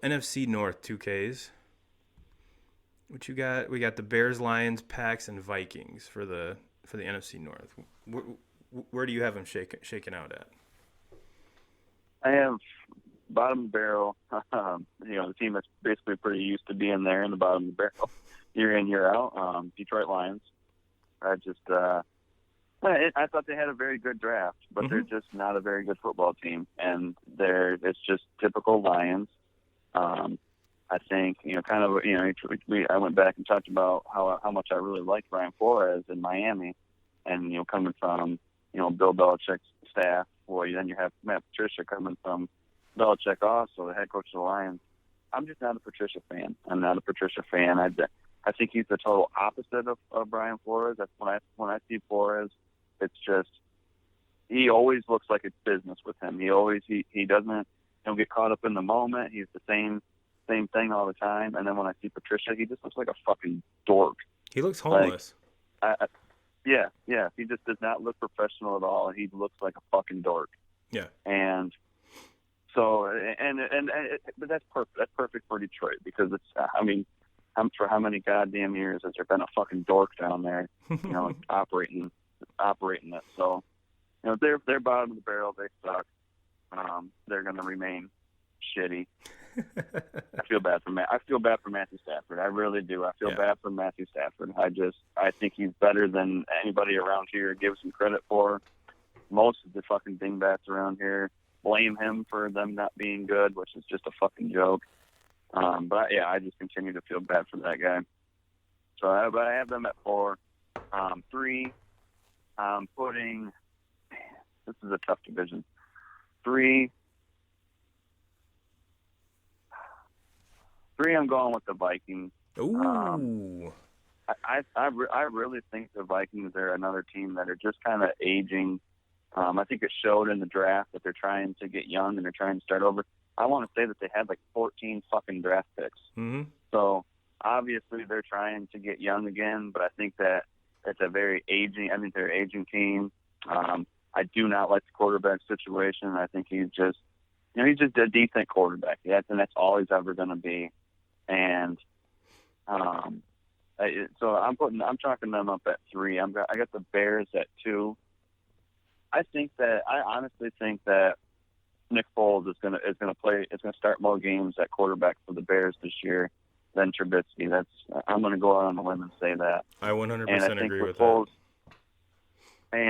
NFC North 2Ks. What you got? We got the Bears, Lions, Packs, and Vikings for the NFC North. Where do you have them shaken out at? I have bottom barrel. The team that's basically pretty used to being there in the bottom of the barrel, year in, year out. Detroit Lions. I thought they had a very good draft, but they're just not a very good football team, and it's just typical Lions. I think I went back and talked about how much I really liked Brian Flores in Miami, and coming from Bill Belichick's staff. Well, then you have Matt Patricia coming from Belichick, also the head coach of the Lions. I'm just not a Patricia fan. I'm not a Patricia fan. I think he's the total opposite of Brian Flores. That's when I see Flores, it's just he always looks like it's business with him. He doesn't get caught up in the moment. He's the same thing all the time. And then when I see Patricia, he just looks like a fucking dork. He looks homeless. Yeah. He just does not look professional at all, and he looks like a fucking dork. Yeah. And so, but that's perfect. That's perfect for Detroit because for how many goddamn years has there been a fucking dork down there, operating it? So, they're bottom of the barrel. They suck. They're going to remain shitty. I feel bad for Matthew Stafford. I really do. I feel bad for Matthew Stafford. I think he's better than anybody around here gives him credit for. Most of the fucking dingbats around here blame him for them not being good, which is just a fucking joke. I just continue to feel bad for that guy. So, but I have them at 4. 3, I'm putting. This is a tough division. 3, I'm going with the Vikings. Ooh. I really think the Vikings are another team that are just kind of aging. I think it showed in the draft that they're trying to get young and they're trying to start over. I want to say that they had like 14 fucking draft picks. Mm-hmm. So obviously they're trying to get young again, but I think that it's a very aging. I think they're an aging team. I do not like the quarterback situation. I think he's just a decent quarterback. And that's all he's ever going to be. And so I'm chalking them up at 3. I got the Bears at 2. I honestly think that Nick Foles is gonna start more games at quarterback for the Bears this year than Trubisky. I'm gonna go out on a limb and say that. I 100% agree with Foles, that.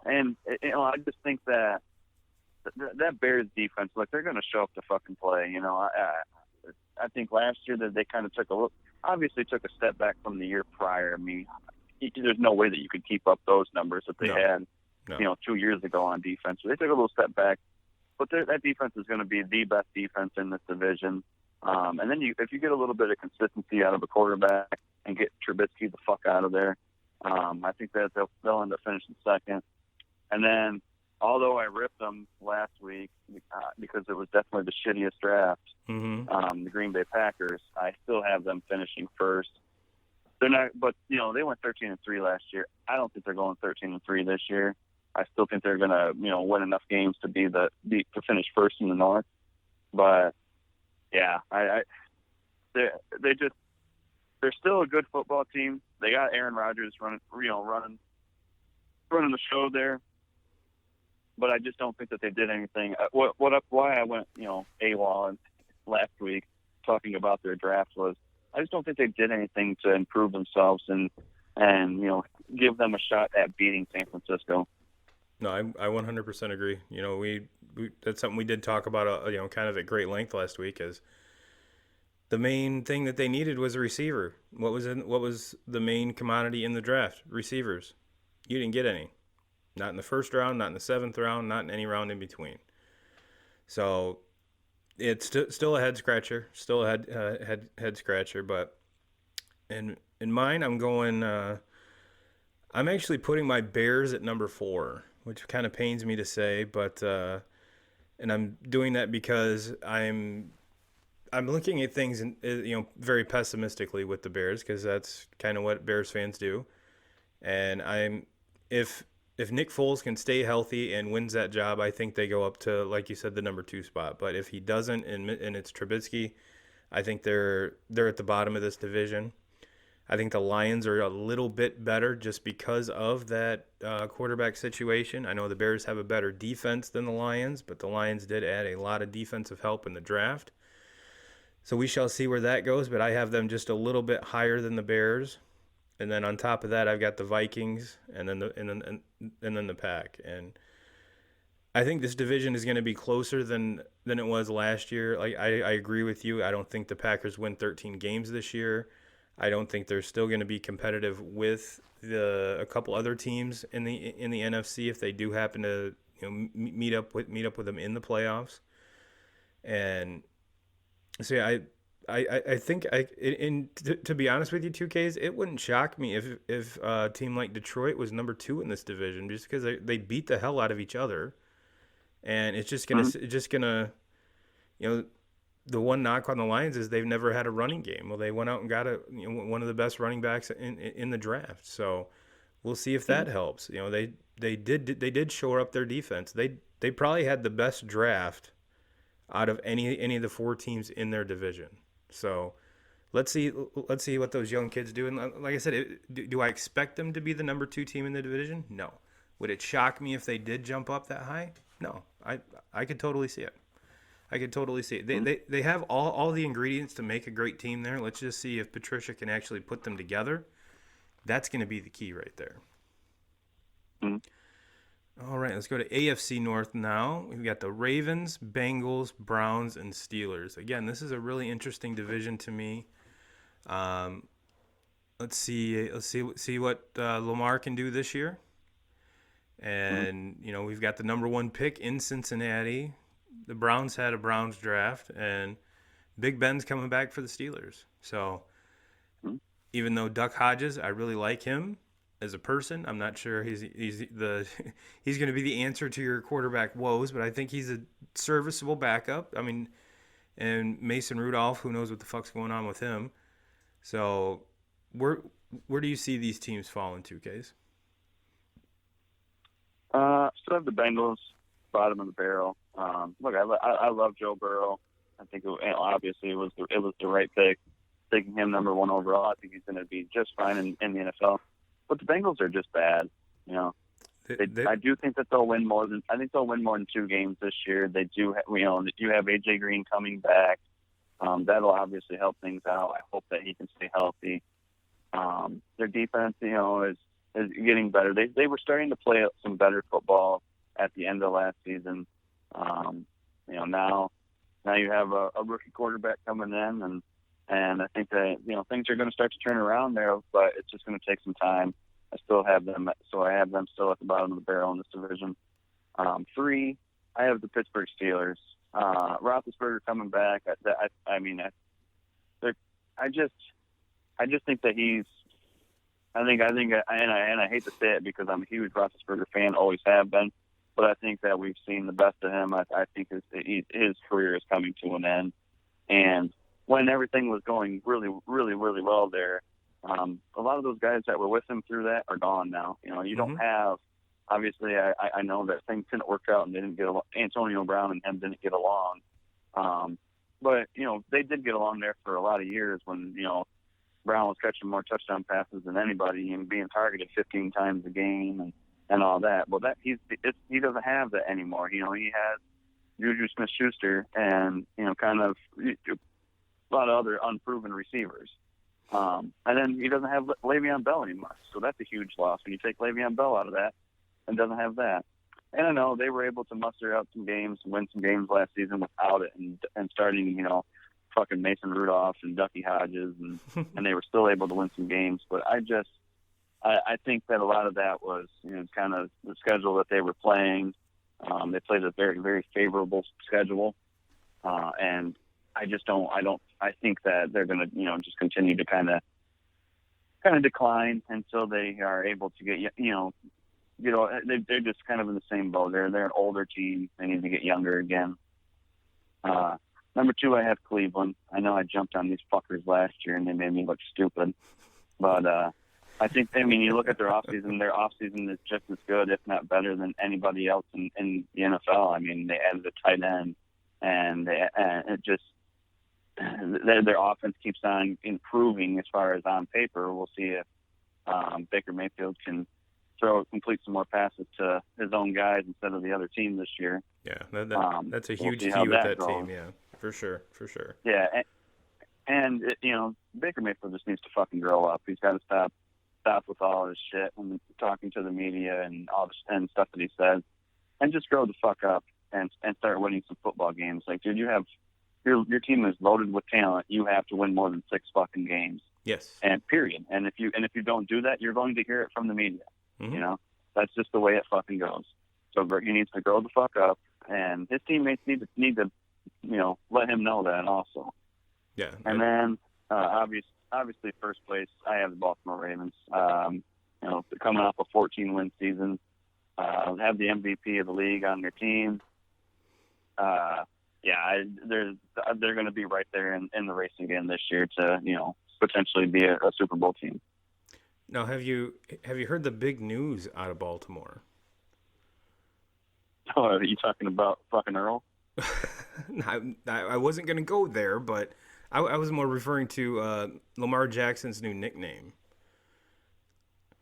And I just think that Bears defense, like, they're gonna show up to fucking play. I think last year that they kind of took a step back from the year prior. I mean, there's no way that you could keep up those numbers that they had. 2 years ago on defense. So they took a little step back, but that defense is going to be the best defense in this division. And then if you get a little bit of consistency out of a quarterback and get Trubisky the fuck out of there, I think that they'll end up finishing second. And then, although I ripped them last week because it was definitely the shittiest draft, the Green Bay Packers, I still have them finishing first. They're not, but they went 13-3 last year. I don't think they're going 13-3 this year. I still think they're going to, win enough games to to finish first in the North. But yeah, they're still a good football team. They got Aaron Rodgers running the show there. But I just don't think that they did anything. Why I went, AWOL last week talking about their draft was I just don't think they did anything to improve themselves and give them a shot at beating San Francisco. No, I 100% agree. We that's something we did talk about, kind of at great length last week. Is the main thing that they needed was a receiver. What was the main commodity in the draft? Receivers. You didn't get any. Not in the first round, not in the 7th round, not in any round in between. So it's still a head scratcher, head scratcher. But in mine, I'm going. I'm actually putting my Bears at number 4, which kind of pains me to say, but and I'm doing that because I'm looking at things very pessimistically with the Bears, because that's kind of what Bears fans do. And if if Nick Foles can stay healthy and wins that job, I think they go up to, like you said, the number 2 spot. But if he doesn't, and it's Trubisky, I think they're at the bottom of this division. I think the Lions are a little bit better just because of that quarterback situation. I know the Bears have a better defense than the Lions, but the Lions did add a lot of defensive help in the draft. So we shall see where that goes, but I have them just a little bit higher than the Bears. And then on top of that, I've got the Vikings and then the Pack. And I think this division is going to be closer than it was last year. Like I agree with you. I don't think the Packers win 13 games this year. I don't think they're still going to be competitive with a couple other teams in the NFC if they do happen to meet up with them in the playoffs. And so yeah, I think to be honest with you, 2Ks, it wouldn't shock me if a team like Detroit was number 2 in this division just because they beat the hell out of each other, and it's just gonna the one knock on the Lions is they've never had a running game. Well, they went out and got one of the best running backs in the draft, so we'll see if that helps. They did shore up their defense. They probably had the best draft out of any of the 4 teams in their division. So let's see what those young kids do. And like I said, do I expect them to be the number 2 team in the division? No. Would it shock me if they did jump up that high? No. I could totally see it. I could totally see it. They have all the ingredients to make a great team there. Let's just see if Patricia can actually put them together. That's going to be the key right there. All right, let's go to AFC North now. We've got the Ravens, Bengals, Browns, and Steelers. Again, this is a really interesting division to me. Let's see what Lamar can do this year. And we've got the number 1 pick in Cincinnati. The Browns had a Browns draft, and Big Ben's coming back for the Steelers. So even though Duck Hodges, I really like him as a person. I'm not sure he's going to be the answer to your quarterback woes, but I think he's a serviceable backup. I mean, and Mason Rudolph, who knows what the fuck's going on with him. So where do you see these teams fall in 2Ks? Still have the Bengals bottom of the barrel. Look, I love Joe Burrow. I think obviously it was the right pick, taking him number 1 overall. I think he's going to be just fine in the NFL. But the Bengals are just bad. I do think that they'll win more than 2 games this year. They do. You have AJ Green coming back. That'll obviously help things out. I hope that he can stay healthy. Their defense, is getting better. They were starting to play some better football at the end of last season. Now you have a rookie quarterback coming in, and I think that things are going to start to turn around there, but it's just going to take some time. I have them still at the bottom of the barrel in this division. 3, I have the Pittsburgh Steelers. Roethlisberger coming back. I just think that he's. I hate to say it because I'm a huge Roethlisberger fan, always have been, but I think that we've seen the best of him. I think his career is coming to an end, and when everything was going really, really, really well there, a lot of those guys that were with him through that are gone now. You don't have. Obviously, I know that things didn't work out and they didn't get along. Antonio Brown and him didn't get along, but they did get along there for a lot of years when Brown was catching more touchdown passes than anybody and being targeted 15 times a game and all that. Well, he doesn't have that anymore. He has Juju Smith-Schuster and kind of a lot of other unproven receivers. And then he doesn't have Le'Veon Bell anymore, so that's a huge loss when you take Le'Veon Bell out of that and doesn't have that. And I know they were able to muster out some games, win some games last season without it, and starting fucking Mason Rudolph and Ducky Hodges, and they were still able to win some games. But I think that a lot of that was kind of the schedule that they were playing. They played a very, very favorable schedule, and I think that they're going to just continue to kind of decline until they are able to get they're just kind of in the same boat. They're an older team. They need to get younger again. Number 2, I have Cleveland. I know I jumped on these fuckers last year and they made me look stupid, but I mean, you look at their offseason. Their offseason is just as good, if not better, than anybody else in the NFL. I mean, they added a tight end, and it just their offense keeps on improving as far as on paper. We'll see if Baker Mayfield can complete some more passes to his own guys instead of the other team this year. Yeah, that's a We'll huge see how key with that that goes. team. Yeah, for sure, for sure. Yeah, and Baker Mayfield just needs to fucking grow up. He's got to stop with all his shit and talking to the media and all this and stuff that he says, and just grow the fuck up and start winning some football games. Like, dude, you have your team is loaded with talent. You have to win more than 6 fucking games. Yes. And period. And if you don't do that, you're going to hear it from the media. Mm-hmm. You know, that's just the way it fucking goes. So he needs to grow the fuck up, and his teammates need to let him know that also. Yeah. And then obviously first place, I have the Baltimore Ravens. They're coming off a 14-win season. Have the MVP of the league on their team. They're going to be right there in the race again this year to potentially be a Super Bowl team. Now, have you heard the big news out of Baltimore? Oh, are you talking about fucking Earl? I wasn't going to go there, but I was more referring to Lamar Jackson's new nickname.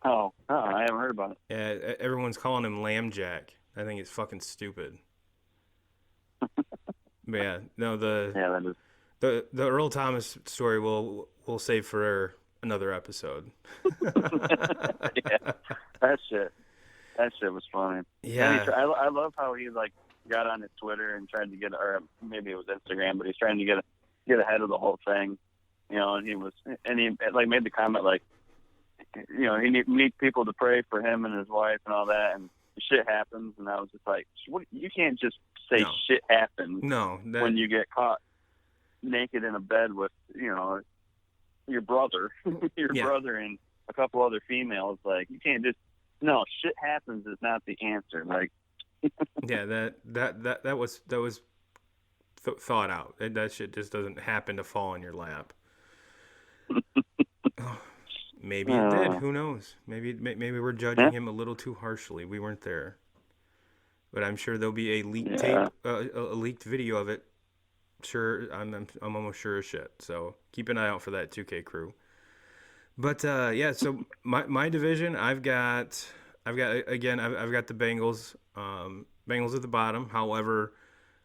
Oh, I haven't heard about it. Yeah, everyone's calling him Lamb Jack. I think it's fucking stupid. But yeah, no, that is. the Earl Thomas story we'll save for another episode. Yeah, that shit was funny. Yeah, I love how he got on his Twitter and tried to get, or maybe it was Instagram, but he's trying to get ahead of the whole thing, and he made the comment he needs people to pray for him and his wife and all that, and shit happens, and I was just like, you can't just say shit happens when you get caught naked in a bed with your brother, brother and a couple other females. Like, you can't just shit happens is not the answer. Like, yeah, that was thought out. That shit just doesn't happen to fall in your lap. Maybe it did. Who knows? Maybe we're judging him a little too harshly. We weren't there, but I'm sure there'll be a leaked tape, a leaked video of it. Sure, I'm almost sure as shit. So keep an eye out for that 2K crew. But yeah, so my division, I've got the Bengals. Bengals at the bottom. However,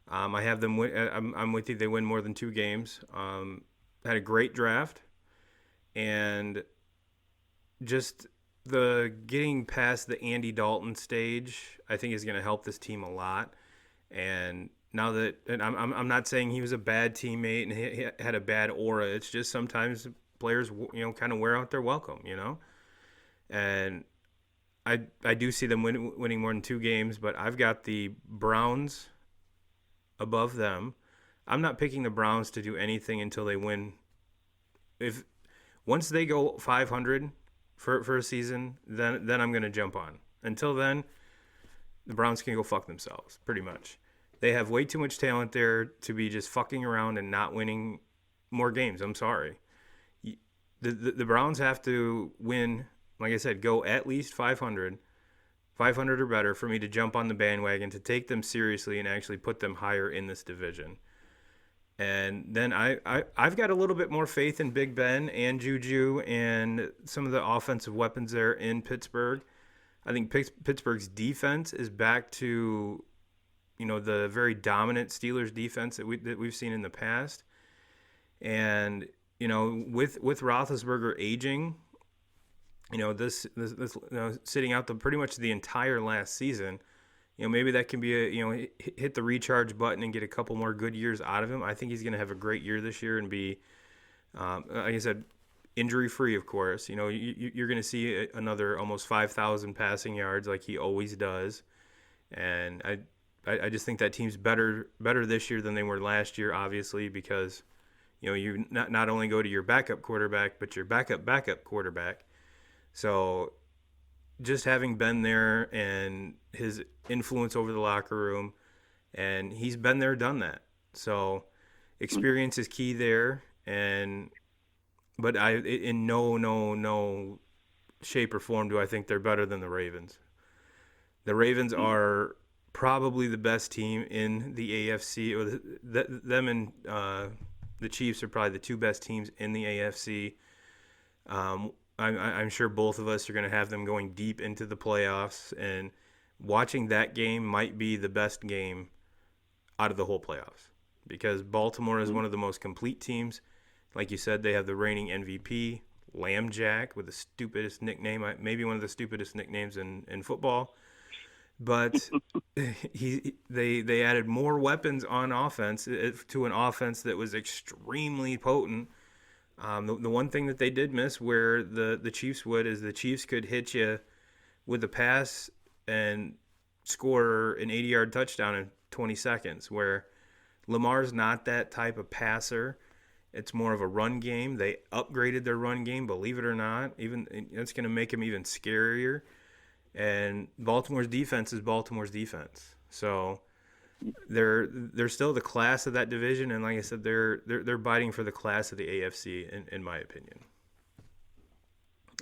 I have them win. I'm with you. They win more than 2 games. Had a great draft, and just the getting past the Andy Dalton stage, I think is going to help this team a lot. And now that, and I'm not saying he was a bad teammate and he had a bad aura. It's just sometimes players, kind of wear out their welcome, And I do see them winning more than 2 games, but I've got the Browns above them. I'm not picking the Browns to do anything until they win. Once they go 500 for a season, then I'm going to jump on. Until then, the Browns can go fuck themselves, pretty much. They have way too much talent there to be just fucking around and not winning more games. I'm sorry. The Browns have to win, like I said, go at least 500 or better for me to jump on the bandwagon, to take them seriously and actually put them higher in this division. And then I've got a little bit more faith in Big Ben and Juju and some of the offensive weapons there in Pittsburgh. I think Pittsburgh's defense is back to, the very dominant Steelers defense that we've seen in the past. And, with Roethlisberger aging, this sitting out pretty much the entire last season, maybe that can be hit the recharge button and get a couple more good years out of him. I think he's going to have a great year this year and be, like I said, injury free. Of course, you're going to see another almost 5,000 passing yards like he always does, and I just think that team's better this year than they were last year. Obviously, because you not only go to your backup quarterback, but your backup quarterback. So just having been there and his influence over the locker room, and he's been there, done that. So experience is key there. But in no shape or form do I think they're better than the Ravens. The Ravens are probably the best team in the AFC, or them and the Chiefs are probably the two best teams in the AFC. I'm sure both of us are going to have them going deep into the playoffs, and watching that game might be the best game out of the whole playoffs because Baltimore is one of the most complete teams. Like you said, they have the reigning MVP, Lamb Jack, with the stupidest nickname, maybe one of the stupidest nicknames in football. But they added more weapons on offense to an offense that was extremely potent. The one thing that they did miss where the Chiefs would is the Chiefs could hit you with a pass and score an 80-yard touchdown in 20 seconds, where Lamar's not that type of passer. It's more of a run game. They upgraded their run game, believe it or not. Even it's going to make him even scarier. And Baltimore's defense is Baltimore's defense. So they're still the class of that division, and like I said, they're biting for the class of the AFC in my opinion.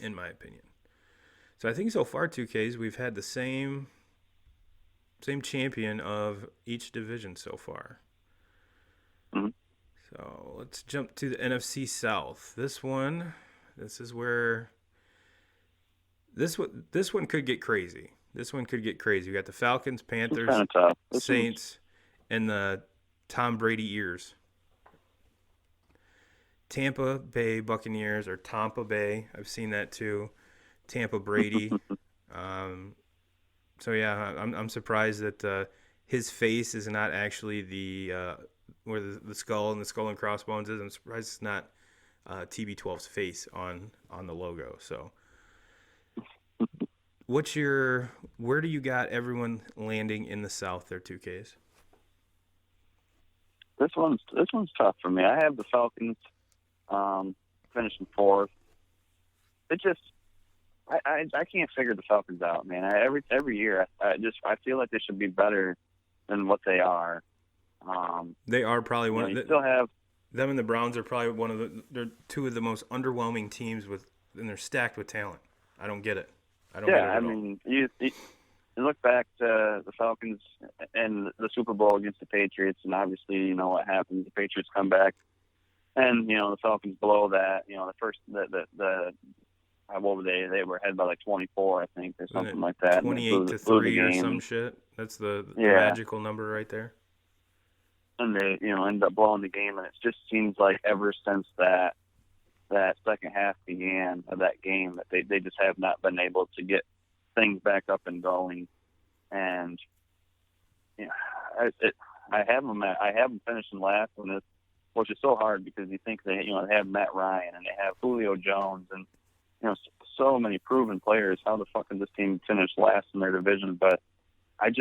In my opinion. So I think so far 2Ks we've had the same champion of each division so far. Mm-hmm. So let's jump to the NFC South. This is where this one could get crazy. This one could get crazy. We got the Falcons, Panthers, kind of tough. Saints, and the Tom Brady ears. Tampa Bay Buccaneers or Tampa Bay. I've seen that too. Tampa Brady. So yeah, I'm surprised that his face is not actually the where the skull and crossbones is. I'm surprised it's not TB12's face on the logo. So, where do you got everyone landing in the South? Their 2Ks. This one's tough for me. I have the Falcons finishing fourth. It just I can't figure the Falcons out, man. Every year I feel like they should be better than what they are. They are probably one. You still have them and the Browns are probably they're two of the most underwhelming teams and they're stacked with talent. I don't get it. I don't get it at all. mean, you look back to the Falcons and the Super Bowl against the Patriots, and obviously you know what happens. The Patriots come back, and you know the Falcons blow that. You know the what were they? They were ahead by like 24, I think, or something like that. 28-3 or some shit. That's the magical number right there. And they, end up blowing the game, and it just seems like ever since that second half began of that game that they just have not been able to get things back up and going. And I have them finishing last on this, which is so hard because you think they have Matt Ryan and they have Julio Jones and so many proven players. How the fuck can this team finish last in their division? But I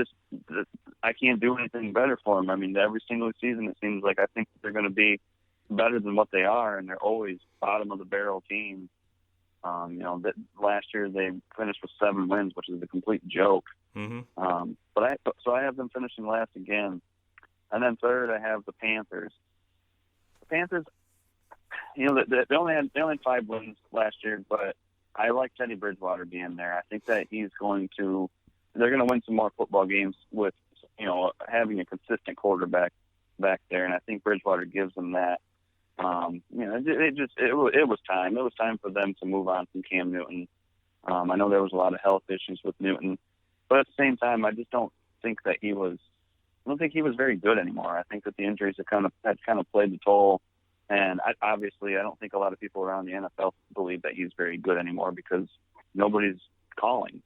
can't do anything better for them. I mean, every single season it seems like I think they're going to be better than what they are, and they're always bottom of the barrel team. That last year they finished with 7 wins, which is a complete joke. Mm-hmm. So I have them finishing last again, and then third I have the Panthers. The Panthers, they only had 5 wins last year, but I like Teddy Bridgewater being there. I think that they're going to win some more football games with, having a consistent quarterback back there. And I think Bridgewater gives them that. It was time. It was time for them to move on from Cam Newton. I know there was a lot of health issues with Newton, but at the same time, I just don't think that he was very good anymore. I think that the injuries had kind of played the toll. And I don't think a lot of people around the NFL believe that he's very good anymore because nobody's calling,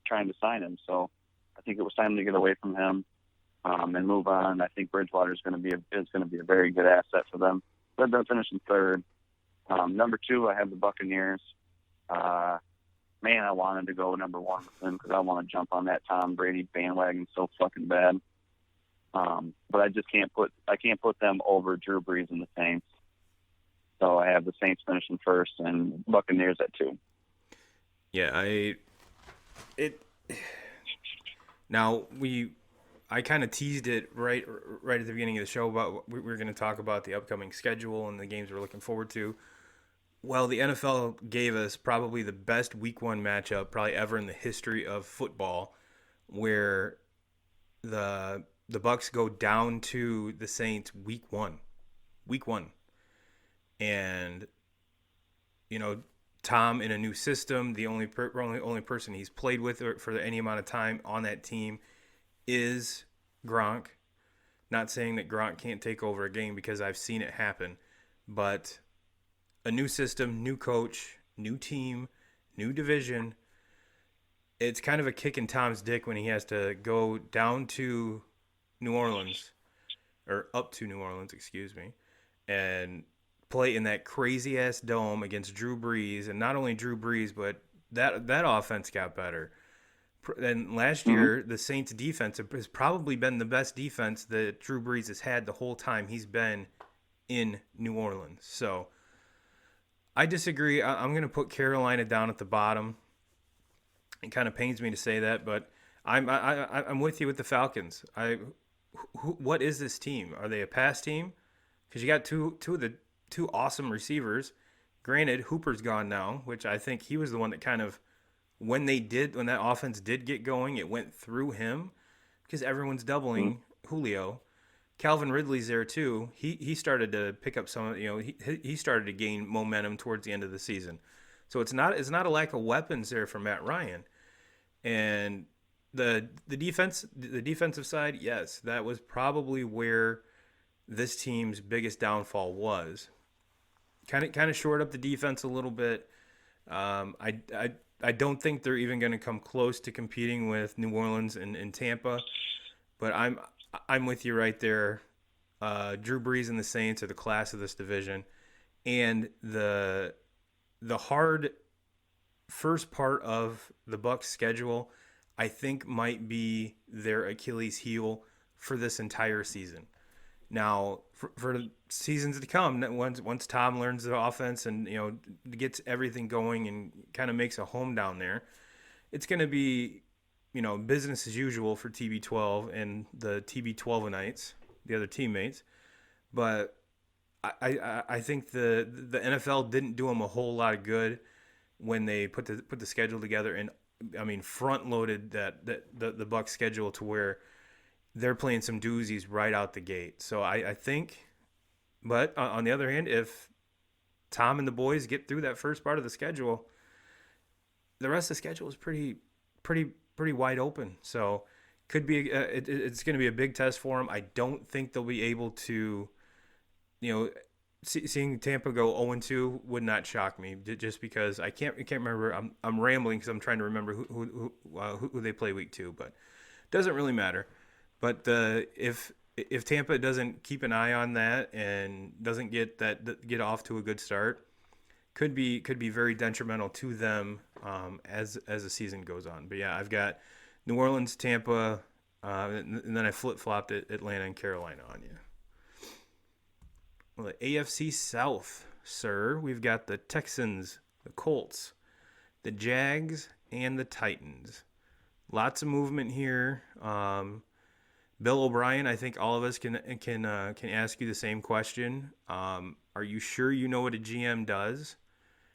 trying to sign him. So I think it was time to get away from him and move on. I think Bridgewater is going to be a very good asset for them. But they're finishing third. Number 2, I have the Buccaneers. Man, I wanted to go number 1 with them because I want to jump on that Tom Brady bandwagon so fucking bad. But I just can't put them over Drew Brees and the Saints. So I have the Saints finishing first and Buccaneers at 2. Yeah, I kind of teased it right at the beginning of the show about we were going to talk about the upcoming schedule and the games we're looking forward to. Well, the NFL gave us probably the best week one matchup probably ever in the history of football, where the Bucks go down to the Saints week one, and you know Tom in a new system. The only person he's played with for any amount of time on that team is Gronk. Not saying that Gronk can't take over a game because I've seen it happen, but a new system, new coach, new team, new division. It's kind of a kick in Tom's dick when he has to go down to New Orleans or up to New Orleans, excuse me, and play in that crazy ass dome against Drew Brees, and not only Drew Brees, but that offense got better. And last Mm-hmm. year, the Saints' defense has probably been the best defense that Drew Brees has had the whole time he's been in New Orleans. So I disagree. I'm going to put Carolina down at the bottom. It kind of pains me to say that, but I'm with you with the Falcons. What is this team? Are they a pass team? Because you got two of the two awesome receivers. Granted, Hooper's gone now, which I think he was the one that kind of when that offense did get going, it went through him because everyone's Mm-hmm. doubling Julio. Calvin Ridley's there too. He started to pick up some. He started to gain momentum towards the end of the season. So it's not a lack of weapons there for Matt Ryan. And the defensive side, yes, that was probably where this team's biggest downfall was. Kind of shored up the defense a little bit. I don't think they're even going to come close to competing with New Orleans and Tampa. But I'm with you right there. Drew Brees and the Saints are the class of this division, and the hard first part of the Bucks schedule, I think might be their Achilles heel for this entire season. Now, for seasons to come, once Tom learns the offense and gets everything going and kind of makes a home down there, it's going to be business as usual for TB12 and the TB12ites, the other teammates. But I think the NFL didn't do them a whole lot of good when they put the schedule together, and I mean front loaded the Bucks schedule to where they're playing some doozies right out the gate. So I think, but on the other hand, if Tom and the boys get through that first part of the schedule, the rest of the schedule is pretty wide open. So could be it's going to be a big test for them. I don't think they'll be able to, you know, seeing Tampa go 0-2 would not shock me. Just because I can't remember. I'm rambling because I'm trying to remember who they play week 2, but doesn't really matter. But if Tampa doesn't keep an eye on that and doesn't get off to a good start, could be very detrimental to them as the season goes on. But yeah, I've got New Orleans, Tampa, and then I flip flopped Atlanta and Carolina on you. Well, the AFC South, sir, we've got the Texans, the Colts, the Jags, and the Titans. Lots of movement here. Bill O'Brien, I think all of us can ask you the same question. Are you sure you know what a GM does?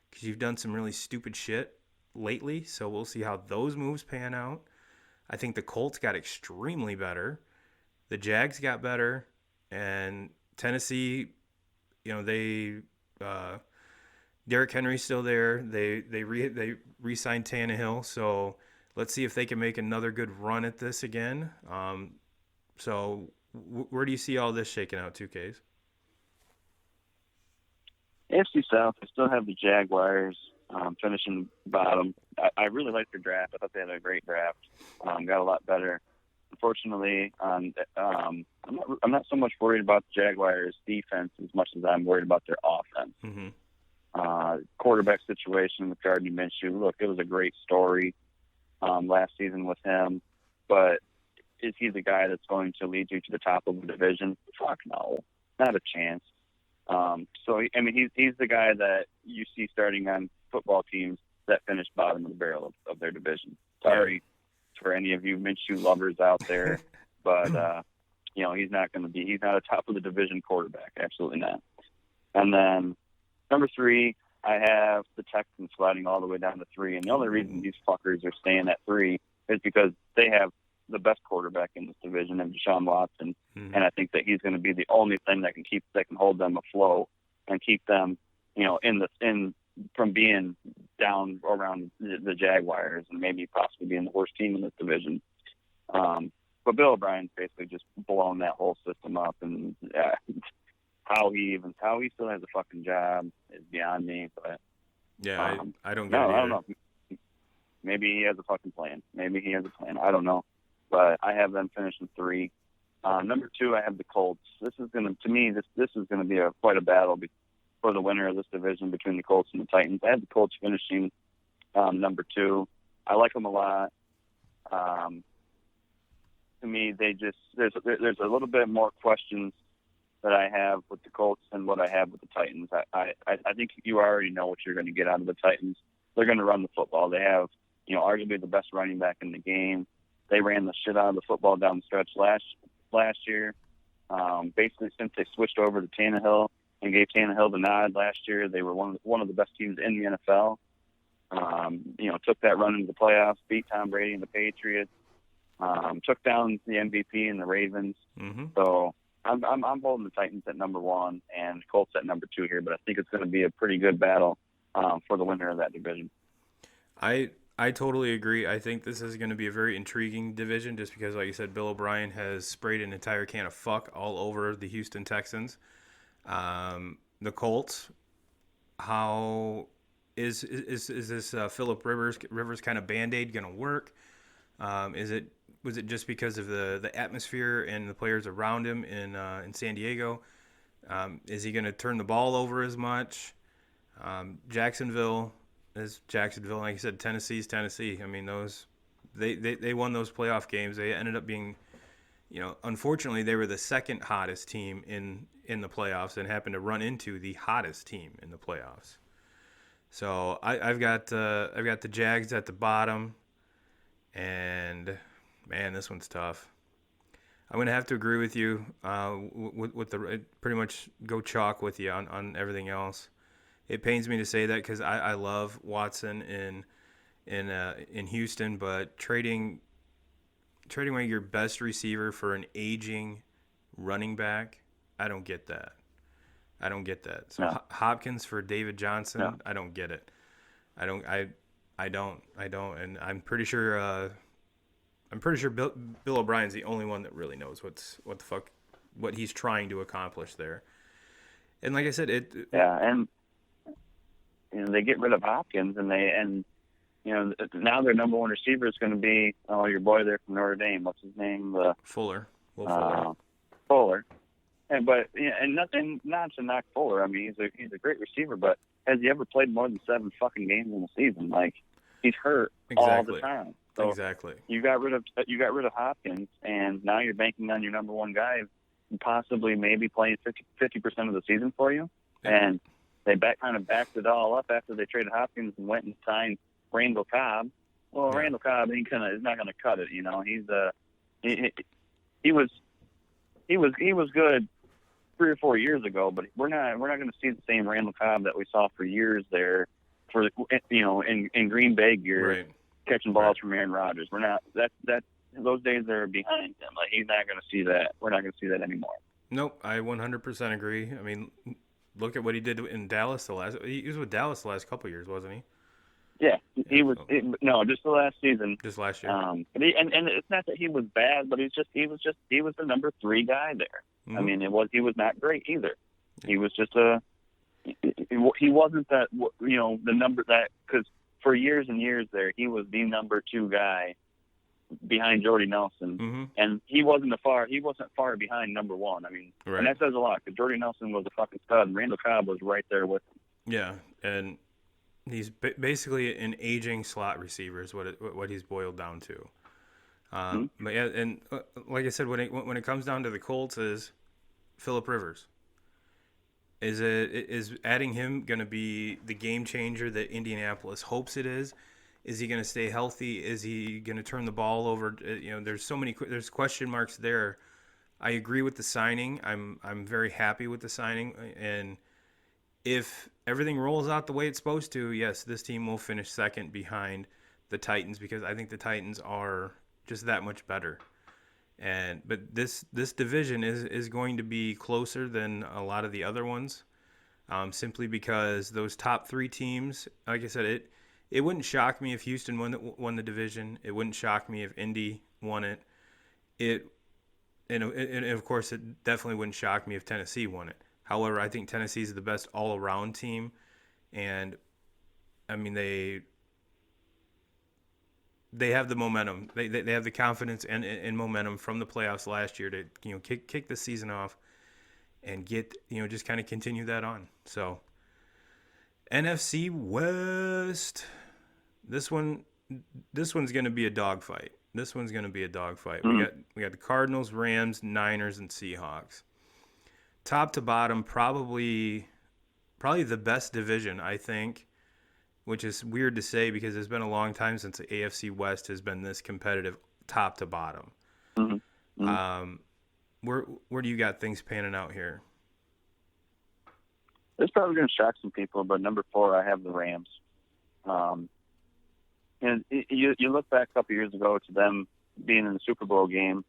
Because you've done some really stupid shit lately, so we'll see how those moves pan out. I think the Colts got extremely better. The Jags got better, and Tennessee, they Derrick Henry's still there. They re-signed Tannehill, so let's see if they can make another good run at this again. So where do you see all this shaking out, 2Ks? AFC South, I still have the Jaguars finishing bottom. I really liked their draft. I thought they had a great draft. Got a lot better. Unfortunately, I'm not so much worried about the Jaguars' defense as much as I'm worried about their offense. Mm-hmm. Quarterback situation with Gardner Minshew. Look, it was a great story last season with him, but is he the guy that's going to lead you to the top of the division? Fuck no, not a chance. So I mean, he's the guy that you see starting on football teams that finish bottom of the barrel of their division. Sorry for any of you Minshew lovers out there, but he's not going to be. He's not a top of the division quarterback. Absolutely not. And then number 3, I have the Texans sliding all the way down to 3, and the only reason these fuckers are staying at 3 is because they have the best quarterback in this division, and Deshaun Watson, and I think that he's going to be the only thing that can hold them afloat and keep them, in from being down around the Jaguars and maybe possibly being the worst team in this division. But Bill O'Brien's basically just blown that whole system up, and how he still has a fucking job is beyond me. But yeah, I don't get it either. I don't know. Maybe he has a fucking plan. I don't know. But I have them finishing 3. Number 2, I have the Colts. This is gonna be quite a battle for the winner of this division between the Colts and the Titans. I have the Colts finishing number 2. I like them a lot. To me, there's a little bit more questions that I have with the Colts than what I have with the Titans. I think you already know what you're going to get out of the Titans. They're going to run the football. They have, arguably the best running back in the game. They ran the shit out of the football down the stretch last year. Basically, since they switched over to Tannehill and gave Tannehill the nod last year, they were one of the best teams in the NFL. Took that run into the playoffs, beat Tom Brady and the Patriots, took down the MVP and the Ravens. Mm-hmm. So I'm holding the Titans at number 1 and Colts at number 2 here, but I think it's going to be a pretty good battle for the winner of that division. I totally agree. I think this is going to be a very intriguing division just because, like you said, Bill O'Brien has sprayed an entire can of fuck all over the Houston Texans. The Colts, how is this Phillip Rivers kind of Band-Aid going to work? Was it just because of the atmosphere and the players around him in San Diego? Is he going to turn the ball over as much? Jacksonville is Jacksonville. Like you said, Tennessee's Tennessee. I mean, they won those playoff games. They ended up being, unfortunately, they were the second hottest team in the playoffs and happened to run into the hottest team in the playoffs. So I've got the Jags at the bottom, and man, this one's tough. I'm gonna have to agree with you with the pretty much go chalk with you on everything else. It pains me to say that because I love Watson in Houston, but trading away your best receiver for an aging running back, I don't get that. So No. Hopkins for David Johnson, No. I don't get it. I don't, and I'm pretty sure Bill O'Brien's the only one that really knows what he's trying to accomplish there. And like I said, and they get rid of Hopkins, and now their number 1 receiver is going to be your boy there from Notre Dame. What's his name? Fuller. Fuller. And nothing, not to knock Fuller. I mean, he's a great receiver, but has he ever played more than 7 fucking games in a season? Like, he's hurt all the time. So exactly. You got rid of Hopkins, and now you're banking on your number 1 guy, possibly maybe playing 50% of the season for you. Yeah. And they kind of backed it all up after they traded Hopkins and went and signed Randall Cobb. Well, yeah. Randall Cobb is not going to cut it. He was good 3 or 4 years ago, but we're not going to see the same Randall Cobb that we saw for years there, in Green Bay gear, right, catching balls from Aaron Rodgers. We're not that those days are behind him. Like, he's not going to see that. We're not going to see that anymore. Nope, I 100% agree. I mean, look at what he did in Dallas he was with Dallas the last couple of years, wasn't he? Yeah, he was. Just the last season. Just last year. But and it's not that he was bad, but he was the number 3 guy there. Mm-hmm. I mean, he was not great either. He was just he wasn't that the number that, because for years and years there he was the number 2 guy behind Jordy Nelson, mm-hmm, and he wasn't far behind number 1. I mean, right, and that says a lot because Jordy Nelson was a fucking stud, and Randall Cobb was right there with him. Yeah, and he's basically an aging slot receiver is what he's boiled down to. Mm-hmm. But yeah, and like I said, when it comes down to the Colts, is Phillip Rivers. Is adding him going to be the game changer that Indianapolis hopes it is? Is he going to stay healthy? Is he going to turn the ball over? There's question marks there. I agree with the signing. I'm very happy with the signing, and if everything rolls out the way it's supposed to, yes, this team will finish second behind the Titans because I think the Titans are just that much better. And but this division is going to be closer than a lot of the other ones, simply because those top three teams, like I said, it wouldn't shock me if Houston won the division. It wouldn't shock me if Indy won it. It and of course it definitely wouldn't shock me if Tennessee won it. However, I think Tennessee is the best all around team, and I mean they have the momentum. They have the confidence and momentum from the playoffs last year to kick the season off and get just kind of continue that on. So NFC West, this one this one's going to be a dogfight. This one's going to be a dogfight. Mm-hmm. We got the Cardinals, Rams, Niners, and Seahawks. Top to bottom, probably the best division, I think, which is weird to say because it's been a long time since the AFC West has been this competitive top to bottom. Mm-hmm. Mm-hmm. Where do you got things panning out here? It's probably going to shock some people, but number 4, I have the Rams. And you look back a couple years ago to them being in the Super Bowl game.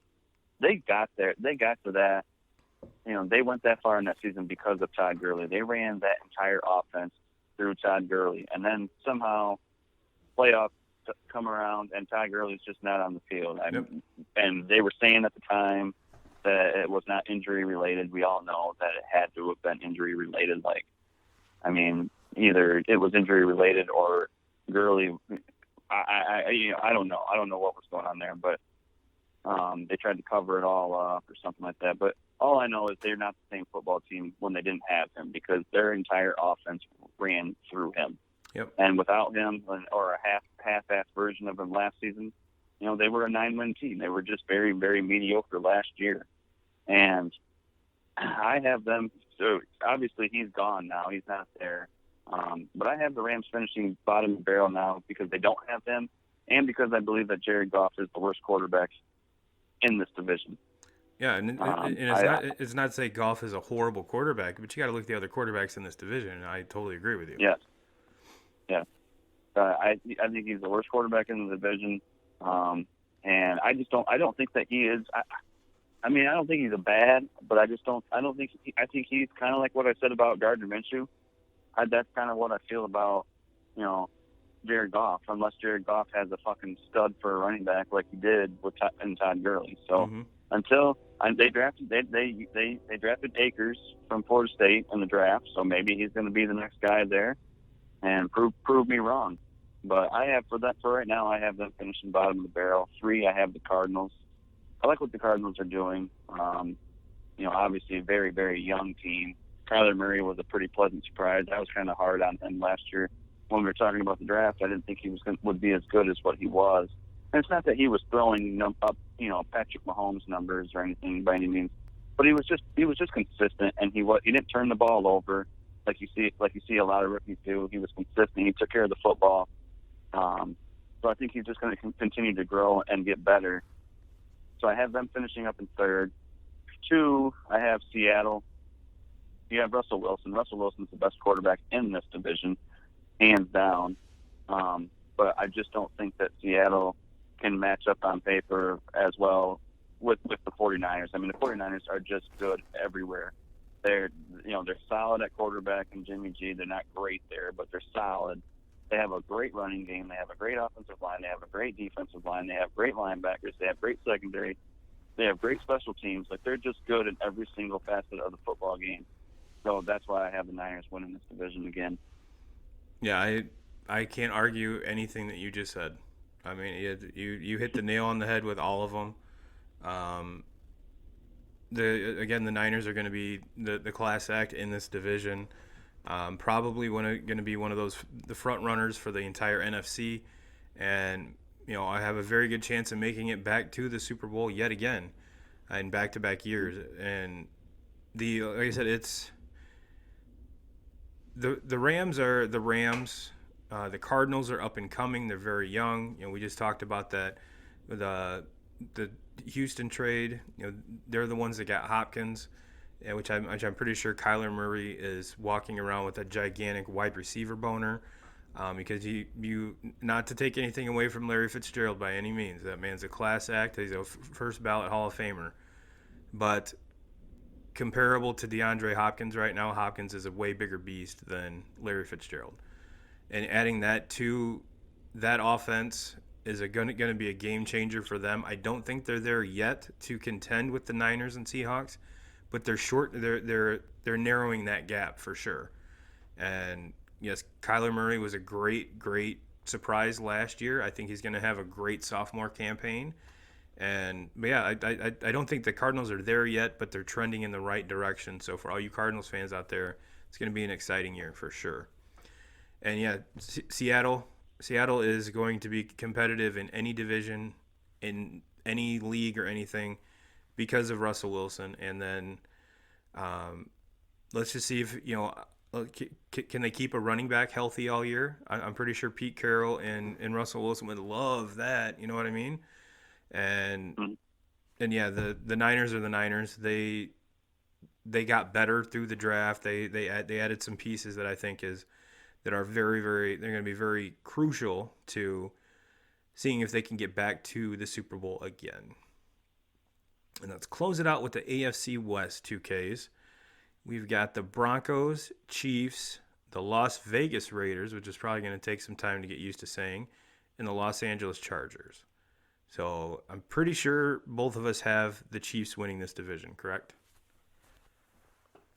They got there. They got to that. They went that far in that season because of Todd Gurley. They ran that entire offense through Todd Gurley, and then somehow playoffs come around and Todd Gurley's just not on the field. Yep. And they were saying at the time that it was not injury related. We all know that it had to have been injury related. Either it was injury related or Gurley. I don't know. I don't know what was going on there, but they tried to cover it all up or something like that. But all I know is they're not the same football team when they didn't have him because their entire offense ran through him. Yep. And without him, or a half-assed version of him last season, they were a 9-win team. They were just very, very mediocre last year. And I have them. So obviously he's gone now. He's not there. But I have the Rams finishing bottom of the barrel now because they don't have him, and because I believe that Jared Goff is the worst quarterback in this division. Yeah, and it's not to say Goff is a horrible quarterback, but you got to look at the other quarterbacks in this division, and I totally agree with you. Yes. Yeah. I think he's the worst quarterback in the division, and I don't think that he is. I don't think he's a bad, but I think he's kind of like what I said about Gardner Minshew. That's kind of what I feel about, Jared Goff, unless Jared Goff has a fucking stud for a running back like he did with Todd Gurley. So until they drafted Akers from Florida State in the draft, so maybe he's going to be the next guy there and prove me wrong. But I have for right now, I have them finishing bottom of the barrel. 3, I have the Cardinals. I like what the Cardinals are doing. Obviously a very, very young team. Kyler Murray was a pretty pleasant surprise. I was kind of hard on him last year when we were talking about the draft. I didn't think he would be as good as what he was. And it's not that he was throwing up, Patrick Mahomes numbers or anything by any means, but he was just consistent, and he didn't turn the ball over like you see a lot of rookies do. He was consistent. He took care of the football. So I think he's just going to continue to grow and get better. So I have them finishing up in 3rd. 2, I have Seattle. You have Russell Wilson. Russell Wilson's the best quarterback in this division, hands down. But I just don't think that Seattle can match up on paper as well with the 49ers. I mean, the 49ers are just good everywhere. They're solid at quarterback and Jimmy G. They're not great there, but they're solid. They have a great running game. They have a great offensive line. They have a great defensive line. They have great linebackers. They have great secondary. They have great special teams. They're just good in every single facet of the football game. So that's why I have the Niners winning this division again. Yeah, I can't argue anything that you just said. I mean, you hit the nail on the head with all of them. The Niners are going to be the class act in this division. Probably going to be one of the front runners for the entire NFC, and I have a very good chance of making it back to the Super Bowl yet again, in back-to-back years. And like I said, it's the Rams are the Rams. The Cardinals are up and coming. They're very young. We just talked about that with the Houston trade. They're the ones that got Hopkins, yeah, which I'm pretty sure Kyler Murray is walking around with a gigantic wide receiver boner. Because you not to take anything away from Larry Fitzgerald by any means. That man's a class act. He's a first ballot Hall of Famer. But comparable to DeAndre Hopkins right now, Hopkins is a way bigger beast than Larry Fitzgerald. And adding that to that offense is going to be a game changer for them. I don't think they're there yet to contend with the Niners and Seahawks, but they're narrowing that gap for sure. And yes, Kyler Murray was a great surprise last year. I think he's going to have a great sophomore campaign. And but yeah, I don't think the Cardinals are there yet, but they're trending in the right direction. So for all you Cardinals fans out there, it's going to be an exciting year for sure. And yeah, Seattle is going to be competitive in any division, in any league or anything, because of Russell Wilson. And then um, let's just see if can they keep a running back healthy all year? I'm pretty sure Pete Carroll and Russell Wilson would love that. You know what I mean? And Mhm. and yeah, the Niners are the Niners. They got better through the draft. They added some pieces that I think is that are they're going to be very crucial to seeing if they can get back to the Super Bowl again. And let's close it out with the AFC West 2Ks. We've got the Broncos, Chiefs, the Las Vegas Raiders, which is probably going to take some time to get used to saying, and the Los Angeles Chargers. So I'm pretty sure both of us have the Chiefs winning this division, correct?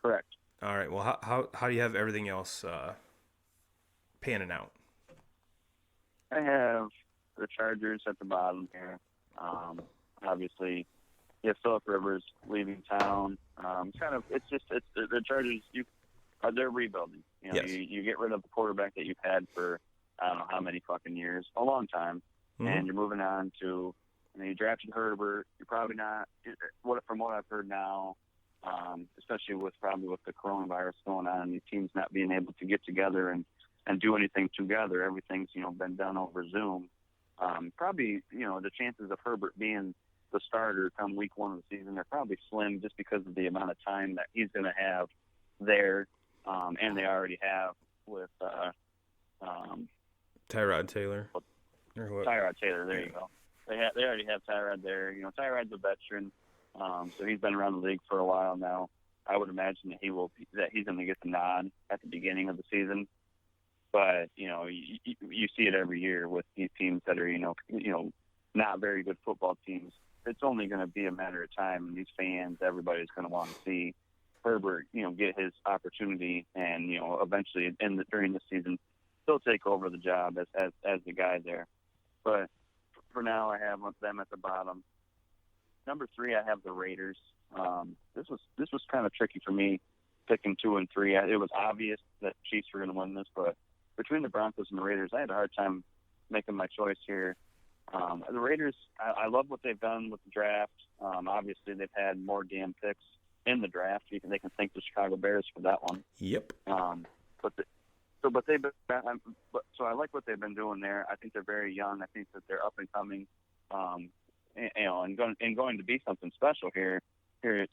Correct. All right. Well, how do you have everything else panning out? I have the Chargers at the bottom here. Obviously, yeah, Philip Rivers leaving town. It's the Chargers. They're rebuilding. Yes. You get rid of the quarterback that you've had for I don't know how many fucking years, a long time, Mm-hmm. and you're moving on to. You drafted Herbert. You're probably not. From what I've heard now, especially with the coronavirus going on, the teams not being able to get together and do anything together. Everything's been done over Zoom. Probably the chances of Herbert being the starter come week one of the season are probably slim just because of the amount of time that he's going to have there, and they already have with Tyrod Taylor. Or what? Tyrod Taylor. There you go. They already have Tyrod there. Tyrod's a veteran, so he's been around the league for a while now. I would imagine that he's going to get the nod at the beginning of the season. But you see it every year with these teams that are not very good football teams. It's only going to be a matter of time, and these fans, everybody's going to want to see Herbert, get his opportunity, and eventually during the season, he'll take over the job as the guy there. But for now, I have them at the bottom. Number 3, I have the Raiders. This was kind of tricky for me picking 2 and 3. It was obvious that Chiefs were going to win this, but between the Broncos and the Raiders, I had a hard time making my choice here. The Raiders, I love what they've done with the draft. Obviously, they've had more damn picks in the draft. They can thank the Chicago Bears for that one. Yep. So I like what they've been doing there. I think they're very young. I think that they're up and coming, and going to be something special here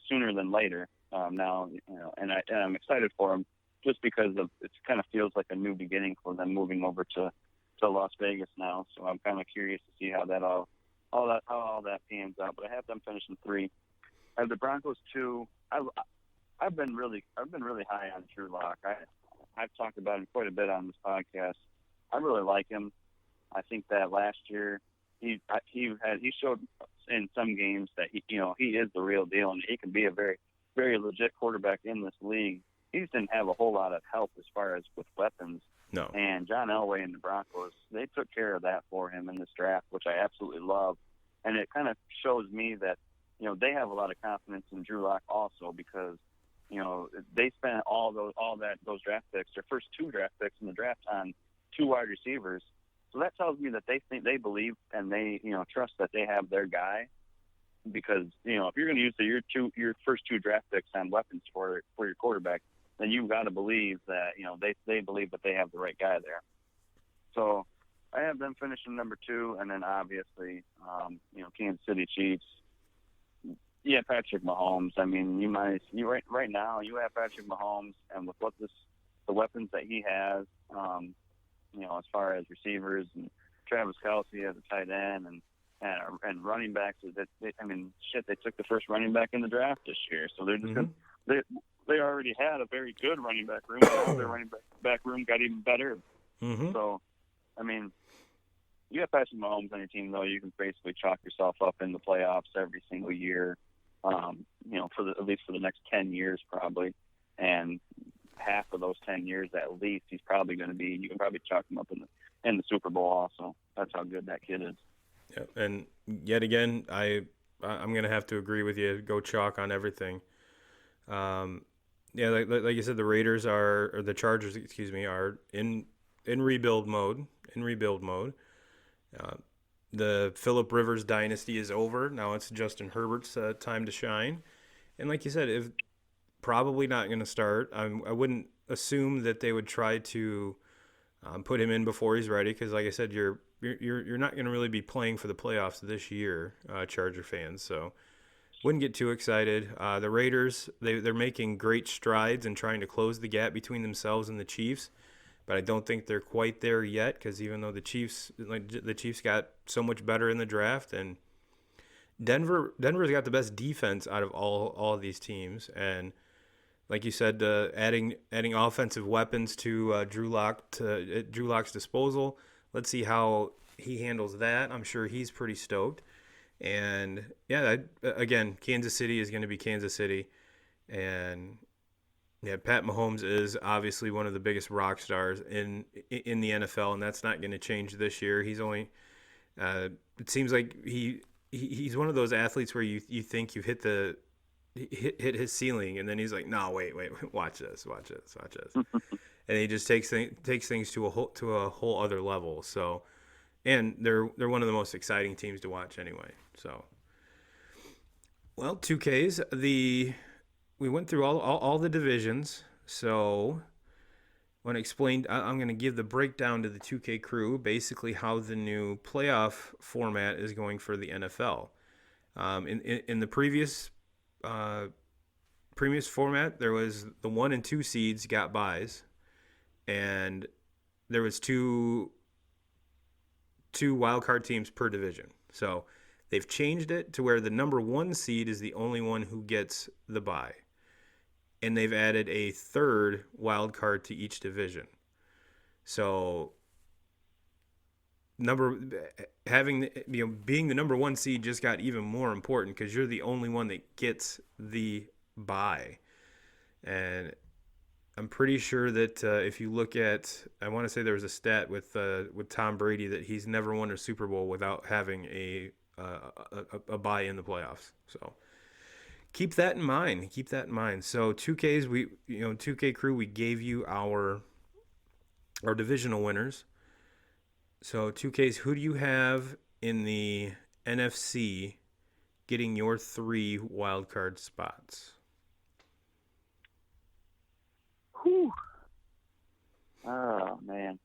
sooner than later. Now, and I'm excited for them just because it kind of feels like a new beginning for them moving over to Las Vegas now. So I'm kind of curious to see how all that pans out. But I have them finishing 3. I have the Broncos 2. I've been really high on Drew Lock. I've talked about him quite a bit on this podcast. I really like him. I think that last year he showed in some games that he is the real deal, and he can be a very, very legit quarterback in this league. He just didn't have a whole lot of help as far as with weapons. No. And John Elway and the Broncos, they took care of that for him in this draft, which I absolutely love. And it kind of shows me that they have a lot of confidence in Drew Lock also because they spent those draft picks, their first 2 draft picks in the draft, on 2 wide receivers. So that tells me that they believe and they trust that they have their guy. Because if you're going to use your first 2 draft picks on weapons for your quarterback, then you've got to believe that they believe that they have the right guy there. So I have them finishing number 2, and then obviously Kansas City Chiefs. Yeah, Patrick Mahomes. I mean, you right now you have Patrick Mahomes, and with the weapons that he has, as far as receivers and Travis Kelsey as a tight end and running backs. They took the first running back in the draft this year, so they're just Mm-hmm. gonna they already had a very good running back room. Now their running back room got even better. Mm-hmm. So, I mean, you have Patrick Mahomes on your team, though, you can basically chalk yourself up in the playoffs every single year. At least for the next 10 years, probably, and half of those 10 years at least, he's probably going to be. You can probably chalk him up in the Super Bowl. Also, that's how good that kid is. Yeah. And yet again, I'm gonna have to agree with you. Go chalk on everything. Um, yeah, like you said, the Raiders or the Chargers, excuse me, are in rebuild mode. In rebuild mode. Uh, the Philip Rivers dynasty is over. Now it's Justin Herbert's time to shine. And like you said, if probably not going to start, I wouldn't assume that they would try to put him in before he's ready because, like I said, you're not going to really be playing for the playoffs this year, Charger fans. So wouldn't get too excited. The Raiders, they're making great strides in trying to close the gap between themselves and the Chiefs, but I don't think they're quite there yet because even though the Chiefs got so much better in the draft, and Denver's got the best defense out of all of these teams, and like you said, adding offensive weapons to Drew Lock's disposal. Let's see how he handles that. I'm sure he's pretty stoked. And yeah, again, Kansas City is going to be Kansas City, and yeah, Pat Mahomes is obviously one of the biggest rock stars in the NFL, and that's not going to change this year. He's only it seems like he's one of those athletes where you think you've hit his ceiling, and then he's like, no, wait, watch this, and he just takes things to a whole other level. So, and they're one of the most exciting teams to watch anyway. So, well, 2Ks we went through all the divisions. So, when explained, I'm going to give the breakdown to the 2K crew, basically how the new playoff format is going for the NFL. In the previous format, there was the 1 and 2 seeds got buys, and there was two wild card teams per division. So they've changed it to where the number 1 seed is the only one who gets the bye, and they've added a third wild card to each division. So being the number 1 seed just got even more important because you're the only one that gets the bye. And I'm pretty sure that if you look at, I want to say there was a stat with Tom Brady that he's never won a Super Bowl without having a bye in the playoffs. So keep that in mind. Keep that in mind. So 2K crew, we gave you our divisional winners. So 2Ks, who do you have in the NFC getting your 3 wild card spots? Whew. Oh man,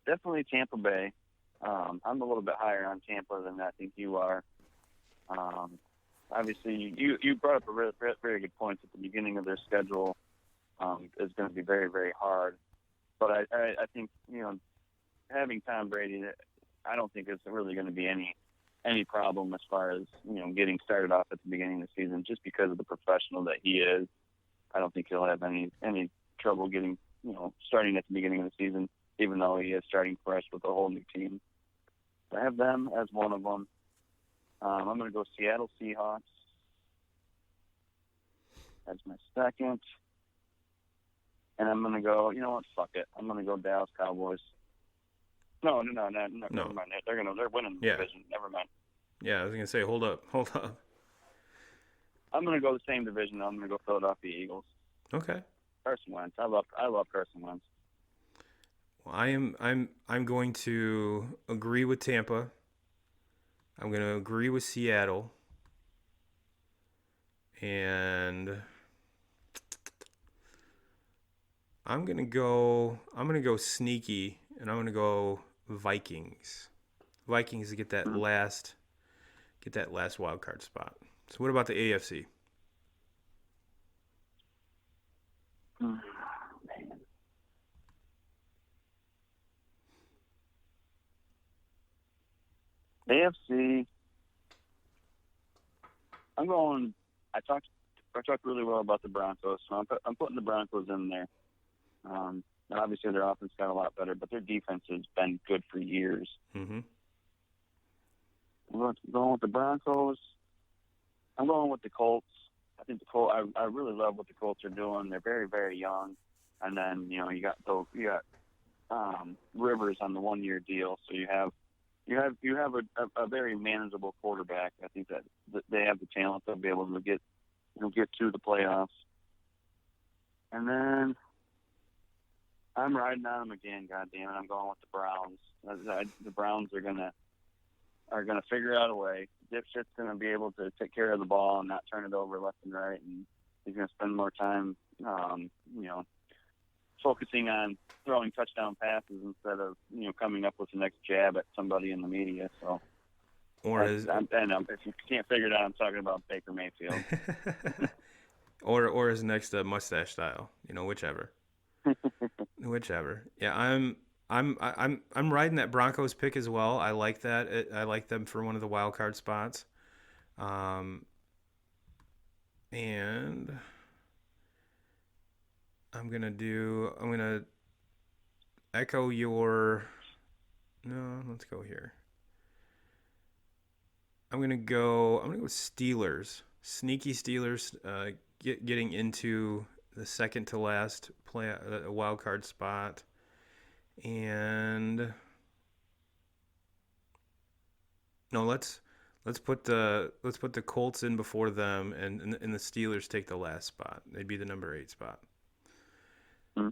definitely Tampa Bay. I'm a little bit higher on Tampa than I think you are. Obviously, you brought up a very good point at the beginning of their schedule. Is going to be very, very hard. But I think, having Tom Brady, I don't think it's really going to be any problem as far as, getting started off at the beginning of the season just because of the professional that he is. I don't think he'll have any trouble getting, starting at the beginning of the season, even though he is starting fresh with a whole new team. So I have them as one of them. I'm going to go Seattle Seahawks. That's my second. And I'm going to go, you know what, fuck it. I'm going to go Dallas Cowboys. No, never mind. They're winning the division. Never mind. Yeah, I was going to say, hold up. I'm going to go the same division. I'm going to go Philadelphia Eagles. Okay. Carson Wentz. I love Carson Wentz. Well, I'm going to agree with Tampa. I'm going to agree with Seattle. And I'm going to go sneaky, and I'm going to go Vikings. Vikings to get that get that last wild card spot. So what about the AFC? Man. AFC. I'm going. I talked. I talked really well about the Broncos, so I'm putting the Broncos in there. And obviously their offense got a lot better, but their defense has been good for years. Mm-hmm. I'm going with the Broncos. I'm going with the Colts. I think the Colts. I really love what the Colts are doing. They're very, very young, and then you got Rivers on the 1-year deal, so you have a very manageable quarterback. I think that they have the talent to be able to get to the playoffs. And then I'm riding on them again. God damn it, I'm going with the Browns. The Browns are gonna figure out a way. Dipshit's gonna be able to take care of the ball and not turn it over left and right, and he's gonna spend more time, focusing on throwing touchdown passes instead of coming up with the next jab at somebody in the media. So, if you can't figure it out, I'm talking about Baker Mayfield. or his next mustache style, whichever. Whichever. Yeah, I'm riding that Broncos pick as well. I like that. I like them for one of the wild card spots. And I'm gonna echo your. No, let's go here. I'm gonna go with Steelers. Sneaky Steelers, getting into the second to last wild card spot, and no, let's put the Colts in before them, and the Steelers take the last spot. They'd be the number 8 spot. Mm-hmm.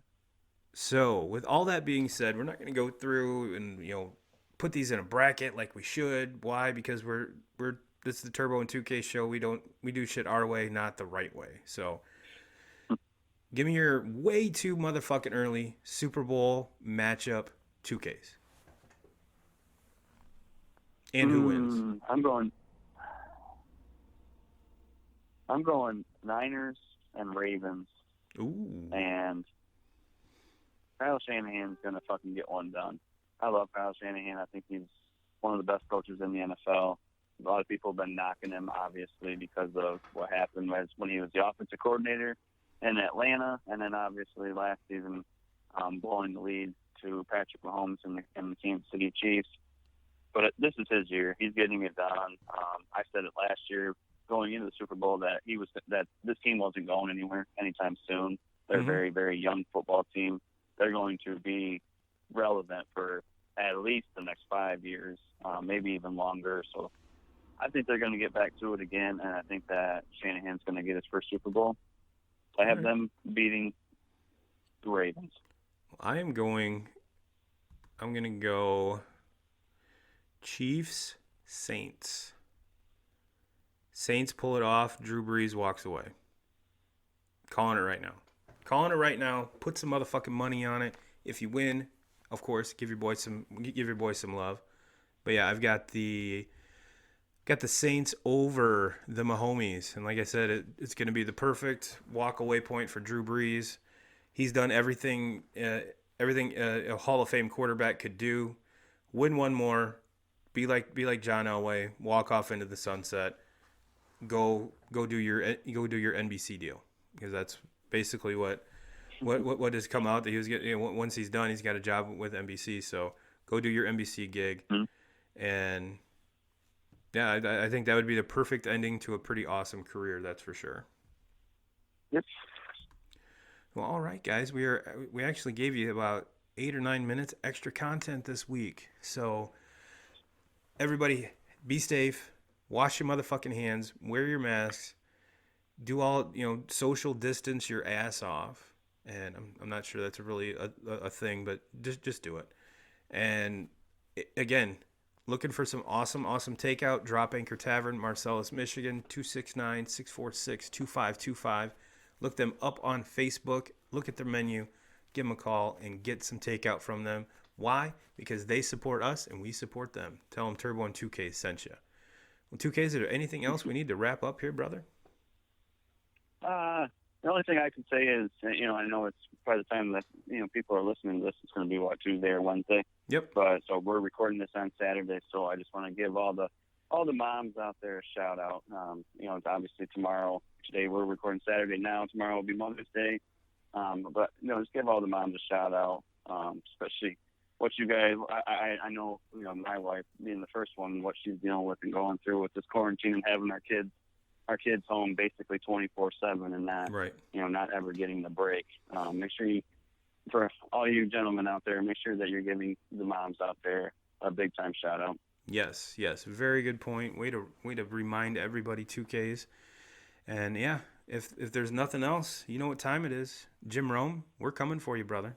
So, with all that being said, we're not going to go through and put these in a bracket like we should. Why? Because we're this is the Turbo and 2K show. We do shit our way, not the right way. So, give me your way too motherfucking early Super Bowl matchup 2Ks. And who wins? I'm going Niners and Ravens. Ooh. And Kyle Shanahan's going to fucking get one done. I love Kyle Shanahan. I think he's one of the best coaches in the NFL. A lot of people have been knocking him, obviously, because of what happened when he was the offensive coordinator in Atlanta, and then obviously last season blowing the lead to Patrick Mahomes and the Kansas City Chiefs. But this is his year. He's getting it done. I said it last year going into the Super Bowl that this team wasn't going anywhere anytime soon. They're a very, very young football team. They're going to be relevant for at least the next 5 years, maybe even longer. So I think they're going to get back to it again, and I think that Shanahan's going to get his first Super Bowl. I have them beating the Ravens. I'm going to go Chiefs, Saints. Saints pull it off. Drew Brees walks away. Calling it right now. Put some motherfucking money on it. If you win, of course, give your boy some love. But yeah, I've got the Saints over the Mahomes, and like I said, it's going to be the perfect walk away point for Drew Brees. He's done everything a Hall of Fame quarterback could do. Win one more, be like John Elway, walk off into the sunset. Go do your NBC deal, because that's basically what has come out that he was getting. Once he's done, he's got a job with NBC. So go do your NBC gig, and yeah, I think that would be the perfect ending to a pretty awesome career. That's for sure. Yep. Well, all right, guys, we actually gave you about 8 or 9 minutes extra content this week. So everybody, be safe. Wash your motherfucking hands. Wear your masks. Do all, social distance your ass off. And I'm not sure that's really a thing, but just do it. And again, looking for some awesome takeout. Drop Anchor Tavern, Marcellus, Michigan, 269-646-2525. Look them up on Facebook. Look at their menu. Give them a call and get some takeout from them. Why? Because they support us and we support them. Tell them Turbo and 2K sent you. Well, 2K, is there anything else we need to wrap up here, brother? The only thing I can say is, I know it's by the time that people are listening to this, it's going to be what, Tuesday or Wednesday. Yep. But so we're recording this on Saturday, so I just want to give all the moms out there a shout out. It's obviously tomorrow. Today we're recording Saturday now. Tomorrow will be Mother's Day. But just give all the moms a shout out, especially what you guys. I know my wife being the first one, what she's dealing with and going through with this quarantine and having our kids home basically 24/7 and not Right. not ever getting the break. Make sure for all you gentlemen out there, make sure that you're giving the moms out there a big time shout out. Yes. Very good point. Way to remind everybody 2Ks. And yeah, if there's nothing else, you know what time it is. Jim Rome, we're coming for you, brother.